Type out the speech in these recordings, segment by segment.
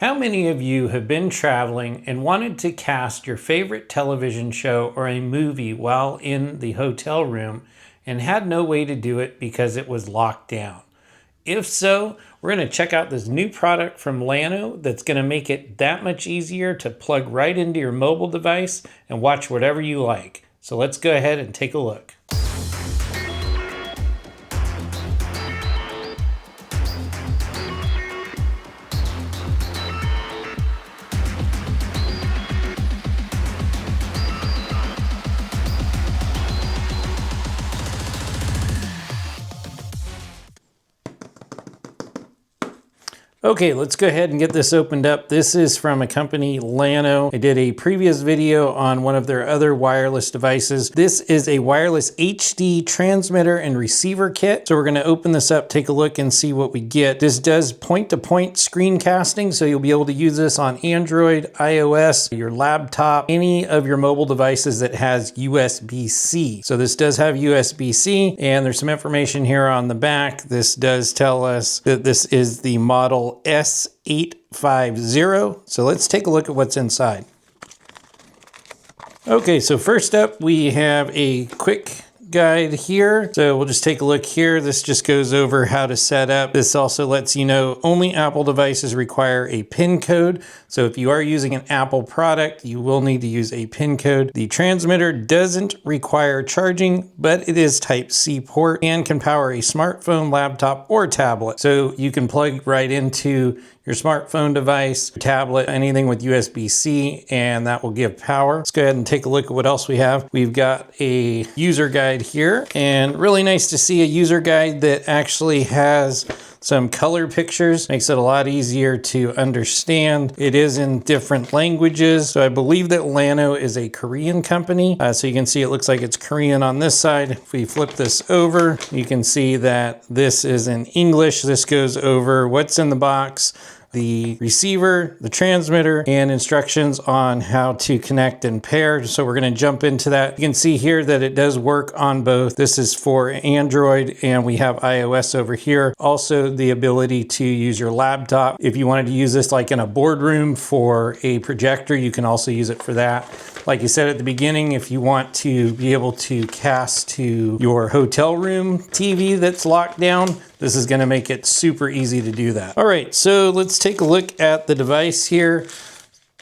How many of you have been traveling and wanted to cast your favorite television show or a movie while in the hotel room and had no way to do it because it was locked down? If so, we're going to check out this new product from Llano that's going to make it that much easier to plug right into your mobile device and watch whatever you like. So let's go ahead and take a look. Okay, let's go ahead and get this opened up. This is from a company, Llano. I did a previous video on one of their other wireless devices. This is a wireless HD transmitter and receiver kit. So we're gonna open this up, take a look and see what we get. This does point-to-point screencasting, so you'll be able to use this on Android, iOS, your laptop, any of your mobile devices that has USB-C. So this does have USB-C, and there's some information here on the back. This does tell us that this is the model S850. So let's take a look at what's inside. Okay, so first up we have a quick guide here. So we'll just take a look here. This just goes over how to set up. This also lets you know only Apple devices require a PIN code. So if you are using an Apple product, you will need to use a PIN code. The transmitter doesn't require charging, but it is Type-C port and can power a smartphone, laptop, or tablet. So you can plug right into your smartphone device, tablet, anything with USB-C, and that will give power. Let's go ahead and take a look at what else we have. We've got a user guide here, and really nice to see a user guide that actually has some color pictures. Makes it a lot easier to understand. It is in different languages. So I believe that Llano is a Korean company. So you can see it looks like it's Korean on this side. If we flip this over, you can see that this is in English. This goes over what's in the box, the receiver, the transmitter, and instructions on how to connect and pair. So we're going to jump into that. You can see here that it does work on both. This is for Android, and we have iOS over here. Also the ability to use your laptop. If you wanted to use this like in a boardroom for a projector, you can also use it for that. Like you said at the beginning, if you want to be able to cast to your hotel room TV that's locked down, this is going to make it super easy to do that. All right, so let's take a look at the device here.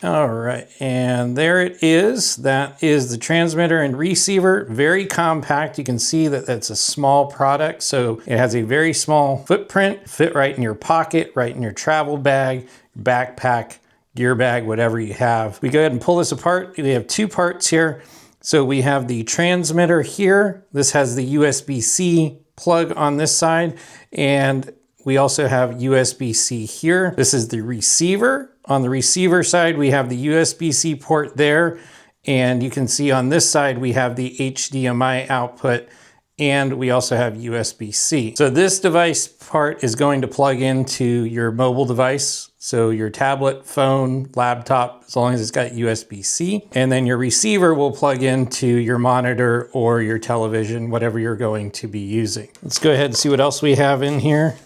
All right, and there it is. That is the transmitter and receiver. Very compact. You can see that that's a small product, so it has a very small footprint, fit right in your pocket, right in your travel bag, backpack, gear bag, whatever you have. We go ahead and pull this apart. We have two parts here. So we have the transmitter here. This has the USB-C plug on this side, and we also have USB-C here. This is the receiver. On the receiver side, we have the USB-C port there, and you can see on this side we have the HDMI output, and we also have USB-C. So this device part is going to plug into your mobile device, so your tablet, phone, laptop, as long as it's got USB-C. And then your receiver will plug into your monitor or your television, whatever you're going to be using. Let's go ahead and see what else we have in here.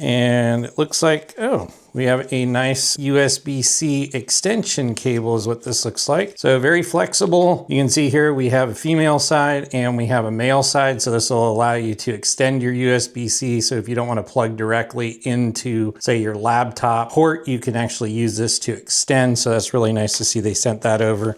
And it looks like, oh, we have a nice USB-C extension cable is what this looks like. So very flexible. You can see here we have a female side and we have a male side. So this will allow you to extend your USB-C. So if you don't want to plug directly into, say, your laptop port, you can actually use this to extend. So that's really nice to see they sent that over.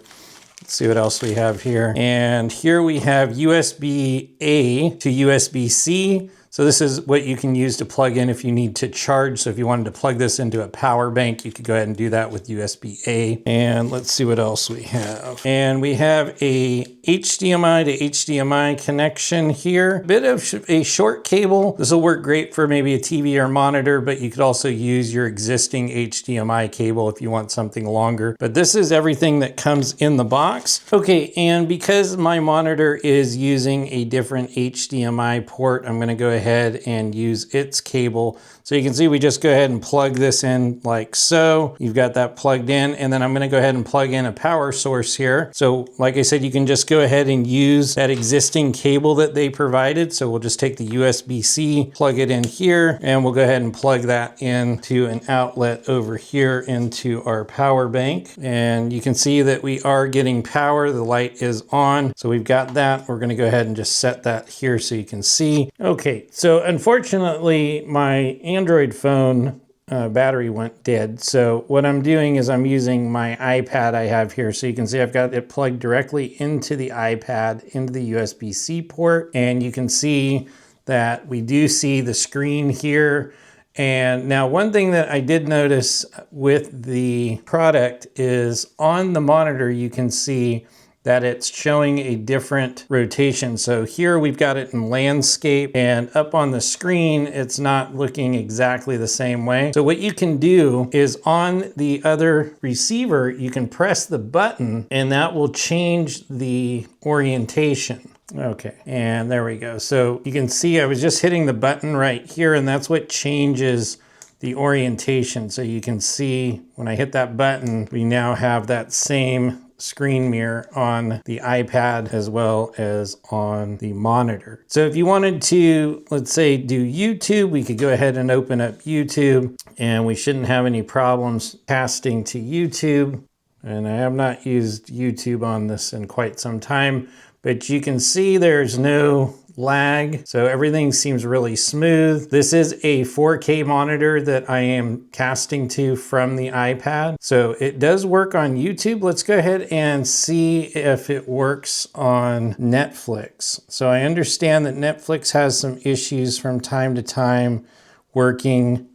Let's see what else we have here. And here we have USB-A to USB-C. So this is what you can use to plug in if you need to charge. So if you wanted to plug this into a power bank, you could go ahead and do that with USB-A. And let's see what else we have. And we have a HDMI to HDMI connection here. A bit of a short cable. This will work great for maybe a TV or monitor, but you could also use your existing HDMI cable if you want something longer. But this is everything that comes in the box. Okay, and because my monitor is using a different HDMI port, I'm going to go ahead and use its cable. So you can see we just go ahead and plug this in like so. You've got that plugged in, and then I'm gonna go ahead and plug in a power source here. So like I said, you can just go ahead and use that existing cable that they provided. So we'll just take the USB-C, plug it in here, and we'll go ahead and plug that into an outlet over here into our power bank. And you can see that we are getting power. The light is on. So we've got that. We're gonna go ahead and just set that here so you can see. Okay, so unfortunately, my Android phone battery went dead. So what I'm doing is I'm using my iPad I have here. So you can see I've got it plugged directly into the iPad, into the USB-C port. And you can see that we do see the screen here. And now one thing that I did notice with the product is on the monitor, you can see that it's showing a different rotation. So here we've got it in landscape, and up on the screen, it's not looking exactly the same way. So what you can do is on the other receiver, you can press the button and that will change the orientation. Okay, and there we go. So you can see I was just hitting the button right here, and that's what changes the orientation. So you can see when I hit that button, we now have that same screen mirror on the iPad as well as on the monitor. So if you wanted to, let's say, do YouTube, we could go ahead and open up YouTube, and we shouldn't have any problems casting to YouTube. And I have not used YouTube on this in quite some time, but you can see there's no lag. So everything seems really smooth. This is a 4K monitor that I am casting to from the iPad. So it does work on YouTube. Let's go ahead and see if it works on Netflix. So I understand that Netflix has some issues from time to time working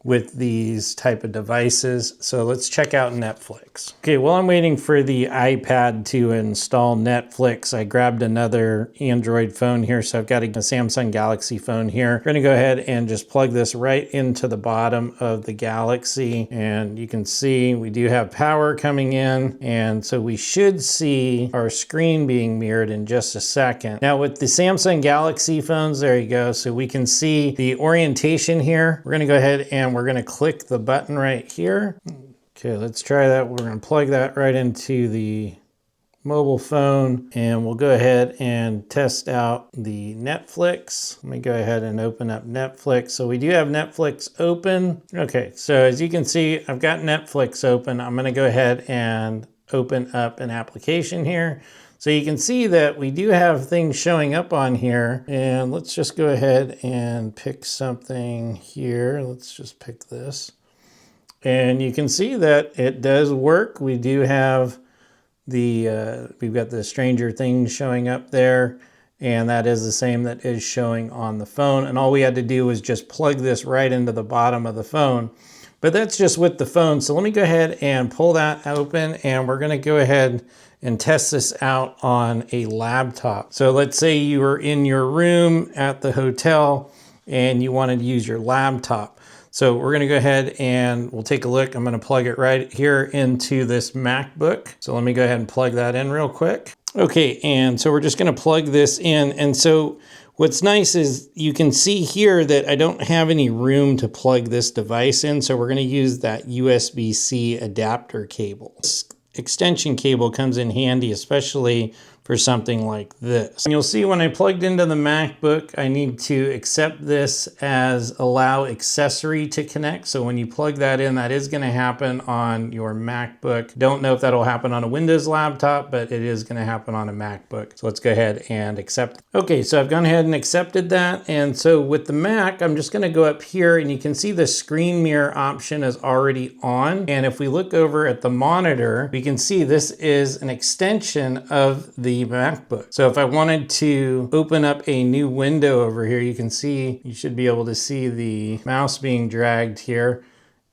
with these type of devices. So let's check out Netflix. Okay, while I'm waiting for the iPad to install Netflix, I grabbed another Android phone here. So I've got a Samsung Galaxy phone here. We're gonna go ahead and just plug this right into the bottom of the Galaxy. And you can see we do have power coming in. And so we should see our screen being mirrored in just a second. Now with the Samsung Galaxy phones, there you go. So we can see the orientation here. We're gonna go ahead and we're going to click the button right here. Okay, let's try that. We're going to plug that right into the mobile phone, and we'll go ahead and test out the Netflix. Let me go ahead and open up Netflix. So we do have Netflix open. Okay, so as you can see, I've got Netflix open. I'm going to go ahead and open up an application here. So you can see that we do have things showing up on here, and let's just go ahead and pick something here. Let's just pick this. And you can see that it does work. We do have the, we've got the Stranger Things showing up there, and that is the same that is showing on the phone. And all we had to do was just plug this right into the bottom of the phone. But that's just with the phone. So let me go ahead and pull that open, and we're gonna go ahead and test this out on a laptop. So let's say you were in your room at the hotel and you wanted to use your laptop. So we're gonna go ahead and we'll take a look. I'm gonna plug it right here into this MacBook. So let me go ahead and plug that in real quick. Okay, and so we're just gonna plug this in. And so what's nice is you can see here that I don't have any room to plug this device in. So we're gonna use that USB-C adapter cable. This extension cable comes in handy, especially for something like this. And you'll see when I plugged into the MacBook, I need to accept this as allow accessory to connect. So when you plug that in, that is gonna happen on your MacBook. Don't know if that'll happen on a Windows laptop, but it is gonna happen on a MacBook. So let's go ahead and accept. Okay, so I've gone ahead and accepted that. And so with the Mac, I'm just gonna go up here and you can see the screen mirror option is already on. And if we look over at the monitor, we can see this is an extension of the MacBook. So if I wanted to open up a new window over here, you can see, you should be able to see the mouse being dragged here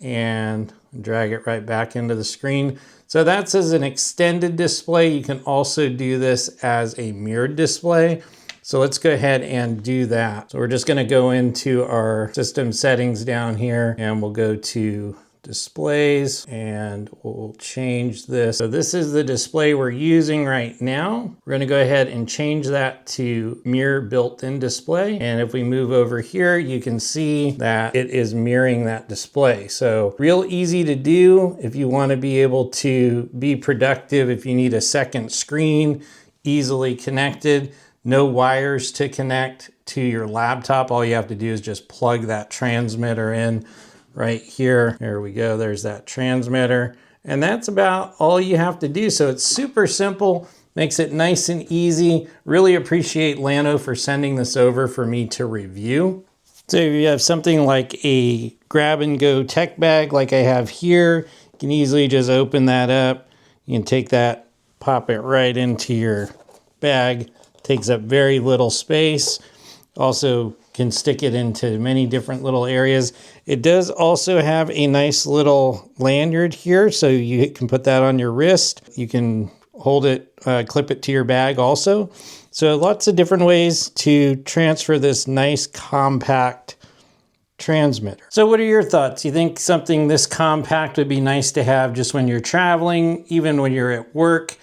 and drag it right back into the screen. So that's as an extended display. You can also do this as a mirrored display. So let's go ahead and do that. So we're just gonna go into our system settings down here and we'll go to displays, and we'll change this. So this is the display we're using right now. We're gonna go ahead and change that to mirror built-in display. And if we move over here, you can see that it is mirroring that display. So real easy to do if you wanna be able to be productive, if you need a second screen, easily connected, no wires to connect to your laptop. All you have to do is just plug that transmitter in right here. There we go, there's that transmitter. And that's about all you have to do. So it's super simple, makes it nice and easy. Really appreciate Llano for sending this over for me to review. So if you have something like a grab and go tech bag like I have here, you can easily just open that up. You can take that, pop it right into your bag. Takes up very little space. Also can stick it into many different little areas. It does also have a nice little lanyard here, so you can put that on your wrist. You can hold it, clip it to your bag also. So lots of different ways to transfer this nice compact transmitter. So what are your thoughts? You think something this compact would be nice to have just when you're traveling, even when you're at work?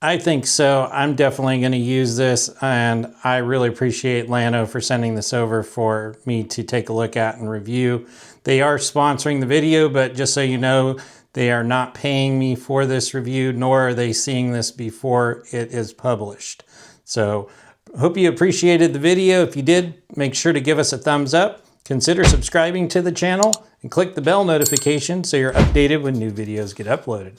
I think so. I'm definitely going to use this, and I really appreciate Llano for sending this over for me to take a look at and review. They are sponsoring the video, but just so you know, they are not paying me for this review, nor are they seeing this before it is published. So hope you appreciated the video. If you did, make sure to give us a thumbs up. Consider subscribing to the channel and click the bell notification so you're updated when new videos get uploaded.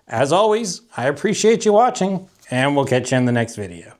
As always, I appreciate you watching, and we'll catch you in the next video.